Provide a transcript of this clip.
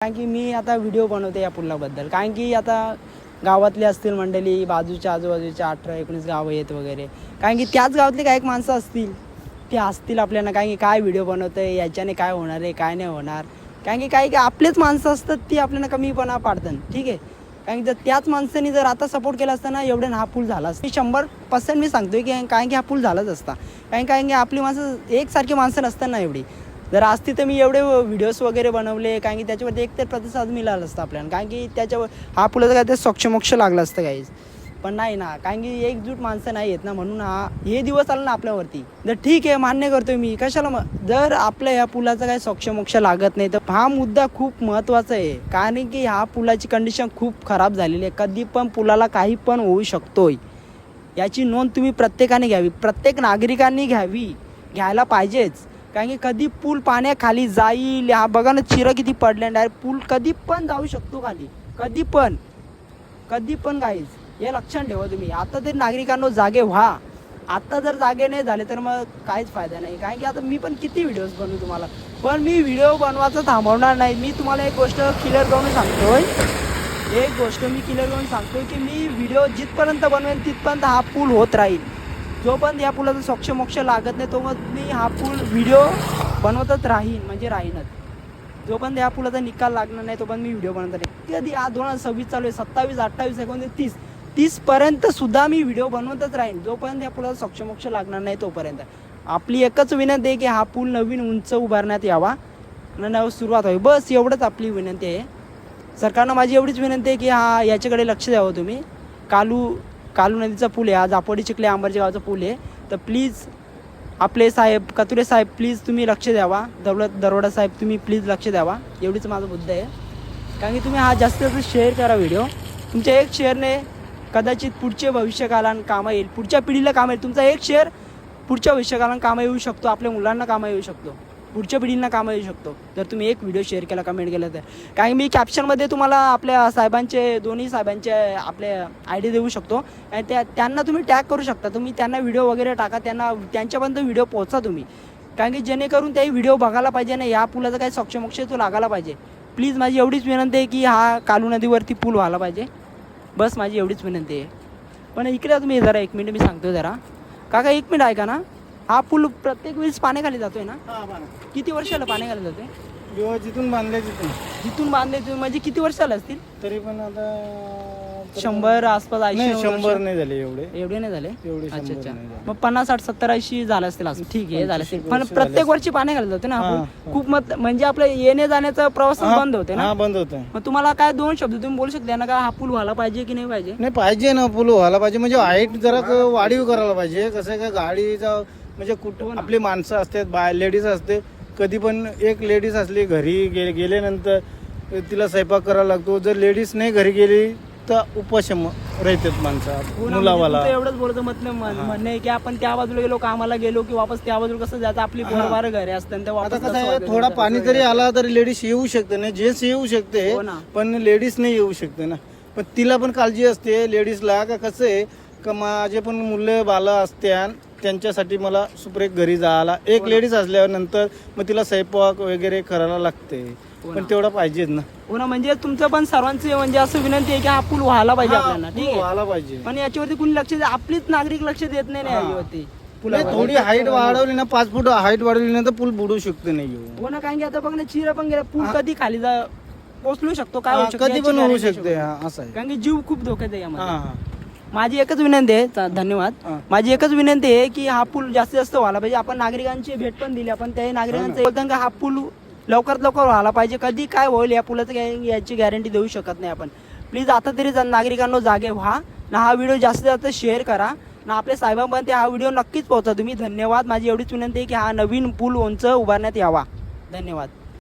कारण की मी आता व्हिडिओ बनवते या पुलाबद्दल, कारण की आता गावातले असतील मंडळी, बाजूच्या आजूबाजूच्या 18-19 गावं आहेत वगैरे, कारण की त्याच गावातले काही एक माणसं असतील ते असतील आपल्याला, कारण की काय व्हिडिओ बनवतं याच्याने काय होणार आहे काय नाही होणार, कारण की काही आपलेच माणसं असतात ती आपल्याला कमीपणा पाडतात. ठीक आहे, कारण की जर त्याच माणसांनी जर आता सपोर्ट केला असता ना एवढ्यानं हा पूल झाला असता. 100% मी सांगतोय की कारण की हा पूल झालाच असता. कारण की आपली माणसं एकसारखी माणसं नसताना एवढी जर असती तर मी एवढे व्हिडिओज वगैरे बनवले, कारण की त्याच्यावरती एक तर प्रतिसाद मिळाला असता आपल्याला, कारण की त्याच्यावर हा पुलाचं काय ते सोक्षमोक्ष लागलं असतं काहीच. पण नाही ना, कारण की एकजूट माणसं नाही आहेत ना, म्हणून हे दिवस आलं ना आपल्यावरती. जर ठीक आहे मान्य करतोय मी, कशाला जर आपल्या ह्या पुलाचा काही सोक्षमोक्ष लागत नाही तर हा मुद्दा खूप महत्त्वाचा आहे, कारण की ह्या पुलाची कंडिशन खूप खराब झालेली आहे. कधी पण पुलाला काही पण होऊ शकतोय, याची नोंद तुम्ही प्रत्येकाने घ्यावी, प्रत्येक नागरिकांनी घ्यायला पाहिजेच. कारण की कधी पूल पाण्याखाली जाईल, हा बघा ना चिरं किती पडल्या, डायरेक्ट पूल कधी पण जाऊ शकतो खाली, कधी पण गाईज हे लक्षात ठेवा तुम्ही. आता तरी नागरिकांनो जागे व्हा, आता जर जागे नाही झाले तर मग काहीच फायदा नाही. कारण की आता मी पण किती व्हिडिओज बनवू तुम्हाला, पण मी व्हिडिओ बनवायचं थांबवणार नाही. मी तुम्हाला एक गोष्ट क्लिअर करून सांगतोय, की मी व्हिडिओ जिथपर्यंत बनवेन तिथपर्यंत हा पूल होत राहील. जोपर्यंत या पुलाचा सोक्षमोक्ष लागत नाही तोपर्यंत मी हा पूल व्हिडिओ बनवतच राहीन, म्हणजे राहीनच. जोपर्यंत या पुलाचा निकाल लागणार नाही तोपर्यंत मी व्हिडिओ बनवत राहीन. कधी आज 2026 चालू आहे, 27, 28, 29, 30 पर्यंत सुद्धा मी व्हिडिओ बनवतच राहीन, जोपर्यंत या पुलाचा सोक्षमोक्ष लागणार नाही तोपर्यंत. आपली एकच विनंती आहे की हा पूल नवीन उंच उभारण्यात यावा, नवीन सुरुवात व्हावी, बस एवढंच आपली विनंती आहे. सरकारनं माझी एवढीच विनंती आहे की याच्याकडे लक्ष द्यावं तुम्ही. कालू नदीचा पूल आहे, हा जापोडी चिखले आंबरजे गावचा पूल आहे, तर प्लीज आपले साहेब कतुरे साहेब प्लीज तुम्ही लक्ष द्यावा. दरोडा साहेब तुम्ही प्लीज लक्ष द्यावा, एवढीच माझा मुद्दा आहे. कारण की तुम्ही जास्तीत जास्त शेअर करा व्हिडिओ. तुमच्या एक शेअरने कदाचित पुढच्या भविष्यकालान कामं येईल, पुढच्या पिढीला कामं येईल. तुमचा एक शेअर पुढच्या भविष्यकालान कामं येऊ शकतो, आपल्या मुलांना कामं येऊ शकतो, पुढच्या पिढींना कामं येऊ शकतो जर तुम्ही एक व्हिडिओ शेअर केला, कमेंट केलं तर. कारण मी कॅप्शनमध्ये तुम्हाला आपल्या साहेबांचे, दोन्ही साहेबांचे आपले ID देऊ शकतो, आणि त्यांना तुम्ही टॅग करू शकता. तुम्ही त्यांना व्हिडिओ वगैरे टाका, त्यांच्यापर्यंत व्हिडिओ पोहोचा तुम्ही, कारण की जेणेकरून ते व्हिडिओ बघायला पाहिजे ना, या पुलाचा काही सोक्षमोक्ष तो लागायला पाहिजे. प्लीज माझी एवढीच विनंती आहे की हा कालू नदीवरती पूल व्हायला पाहिजे, बस माझी एवढीच विनंती आहे. पण इकडे तुम्ही जरा 1 मिनिट मी सांगतो जरा, काका 1 मिनिट ऐका ना. हा पूल प्रत्येक वेळेस पाण्याखाली जातोय ना? किती वर्षाला पाण्याखाली जातोय? जिथून बांधले जिथून बांधले म्हणजे किती वर्षाला असतील? तरी पण आता 100 आसपास, 100 नाही झाले एवढे नाही झाले. एवढे अच्छा 100 नाही झाले. मग 50, 60, 70, 80 झालं असतील असं. ठीक आहे, झालं असेल. पण प्रत्येक वर्षी पाण्याखाली जाते ना आपण, खूप म्हणजे आपलं येणे जाण्याचा प्रवास बंद होते ना? बंद होतं. मग तुम्हाला काय 2 शब्द तुम्ही बोलू शकता ना, का हा पूल व्हायला पाहिजे की नाही पाहिजे? नाही पाहिजे ना, पूल व्हायला पाहिजे, म्हणजे हाईट जरा वाढीव करायला पाहिजे. कसं आहे का गाडीचा म्हणजे कुठं आपली माणसं असतात, लेडीज असते, कधी पण एक लेडीज असली घरी गेल्यानंतर तिला स्वयंपाक करायला लागतो. जर लेडीज नाही घरी गेली तर उपाशी राहतात माणसं, मुलावाला. एवढंच बोलतो म्हणणं आहे की आपण त्या बाजूला गेलो, कामाला गेलो की वापस त्या बाजूला कसं जायचं, आपली पोरबार घरी असतात. आता कसं आहे, थोडा पाणी जरी आला तरी लेडीज येऊ शकते ना, जेंट्स येऊ शकते पण लेडीज नाही येऊ शकते ना. पण तिला पण काळजी असते लेडीजला, का कसं आहे का माझे पण मुलं बाला असत्या, त्यांच्यासाठी मला सुपरेक घरी जायला एक लेडीज असल्यावर नंतर मग तिला स्वयंपाक वगैरे करायला लागते, पण तेवढं पाहिजेच ना. हो ना, म्हणजे तुमचं पण सर्वांची म्हणजे असं विनंती आहे की हा पूल व्हायला पाहिजे आपल्याला. ठीक आहे, व्हायला पाहिजे. पण याच्यावरती कुणी लक्ष आपलीच नागरिक लक्ष देत नाही याच्यावरती. थोडी हाईट वाढवली ना, 5 फूट हाईट वाढवली ना तर पूल बुडू शकतो नाही. हो ना, कारण की आता बघ ना, चिरा पण गेला, पूल कधी खाली पोचलू शकतो, काय होऊ शकतो, कधी पण होऊ शकते असं आहे. कारण की जीव खूप धोक्यात आहे यामध्ये. माझी एकच विनंती आहे, धन्यवाद. माझी एकच विनंती आहे की हा पूल जास्तीत जास्त व्हायला पाहिजे. आपण नागरिकांची भेट पण दिली, आपण त्याही नागरिकांचं बोलताना हा पूल लवकरात लवकर व्हायला पाहिजे. कधी काय होईल या पुलाचं याची गॅरंटी देऊ शकत नाही आपण. प्लीज आता तरी नागरिकांना जागे व्हा ना, हा व्हिडिओ जास्तीत जास्त शेअर करा ना, आपल्या साहेबांपर्यंत हा व्हिडिओ नक्कीच पोहोचा तुम्ही. धन्यवाद. माझी एवढीच विनंती आहे की हा नवीन पूल उंच उभारण्यात यावा. धन्यवाद.